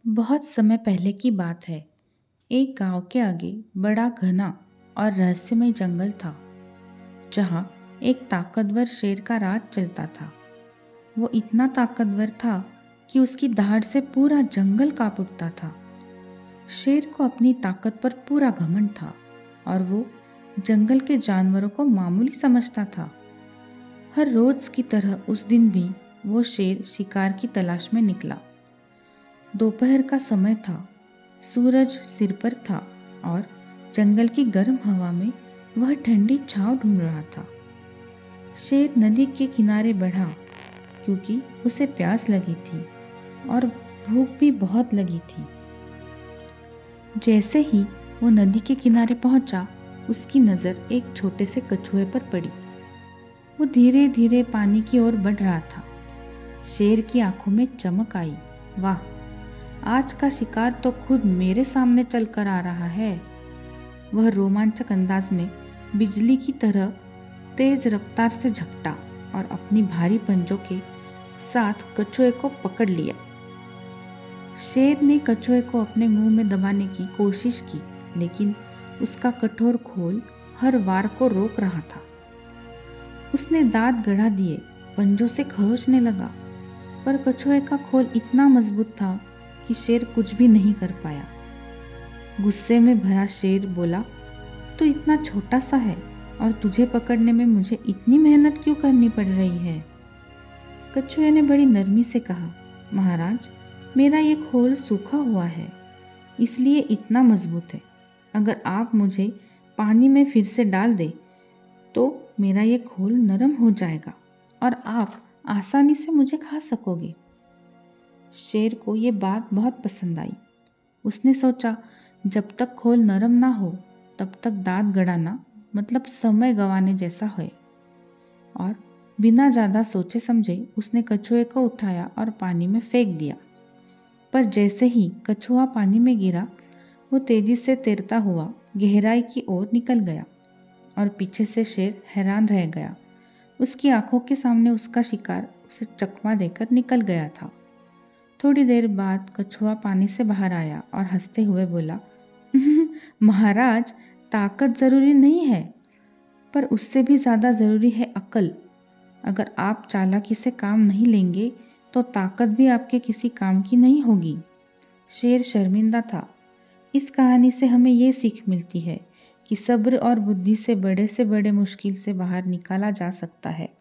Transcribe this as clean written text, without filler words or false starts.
बहुत समय पहले की बात है। एक गांव के आगे बड़ा घना और रहस्यमय जंगल था, जहां एक ताकतवर शेर का राज चलता था। वो इतना ताकतवर था कि उसकी दहाड़ से पूरा जंगल कांप उठता था। शेर को अपनी ताकत पर पूरा घमंड था और वो जंगल के जानवरों को मामूली समझता था। हर रोज की तरह उस दिन भी वो शेर शिकार की तलाश में निकला। दोपहर का समय था। सूरज सिर पर था और जंगल की गर्म हवा में वह ठंडी छांव ढूंढ रहा था। शेर नदी के किनारे बढ़ा क्योंकि उसे प्यास लगी थी और भूख भी बहुत लगी थी। जैसे ही वो नदी के किनारे पहुंचा, उसकी नज़र एक छोटे से कछुए पर पड़ी। वो धीरे धीरे पानी की ओर बढ़ रहा था। शेर की आंखों में चमक आई। वाह, आज का शिकार तो खुद मेरे सामने चलकर आ रहा है। वह रोमांचक अंदाज में बिजली की तरह तेज रफ्तार से झपटा और अपनी भारी पंजों के साथ कछुए को पकड़ लिया। शेर ने कछुए को अपने मुंह में दबाने की कोशिश की, लेकिन उसका कठोर खोल हर वार को रोक रहा था। उसने दांत गड़ा दिए, पंजों से खरोंचने लगा, पर कछुए का खोल इतना मजबूत था कि शेर कुछ भी नहीं कर पाया। गुस्से में भरा शेर बोला, तू इतना छोटा सा है और तुझे पकड़ने में मुझे इतनी मेहनत क्यों करनी पड़ रही है? कछुए ने बड़ी नरमी से कहा, महाराज, मेरा ये खोल सूखा हुआ है, इसलिए इतना मजबूत है। अगर आप मुझे पानी में फिर से डाल दे तो मेरा ये खोल नरम हो जाएगा और आप आसानी से मुझे खा सकोगे। शेर को ये बात बहुत पसंद आई। उसने सोचा, जब तक खोल नरम ना हो तब तक दांत गड़ाना मतलब समय गंवाने जैसा है। और बिना ज़्यादा सोचे समझे उसने कछुए को उठाया और पानी में फेंक दिया। पर जैसे ही कछुआ पानी में गिरा, वो तेजी से तैरता हुआ गहराई की ओर निकल गया और पीछे से शेर हैरान रह गया। उसकी आंखों के सामने उसका शिकार उसे चकमा देकर निकल गया था। थोड़ी देर बाद कछुआ पानी से बाहर आया और हंसते हुए बोला, महाराज, ताकत जरूरी नहीं है, पर उससे भी ज्यादा जरूरी है अक्ल। अगर आप चालाकी से काम नहीं लेंगे तो ताकत भी आपके किसी काम की नहीं होगी। शेर शर्मिंदा था। इस कहानी से हमें ये सीख मिलती है कि सब्र और बुद्धि से बड़े मुश्किल से बाहर निकाला जा सकता है।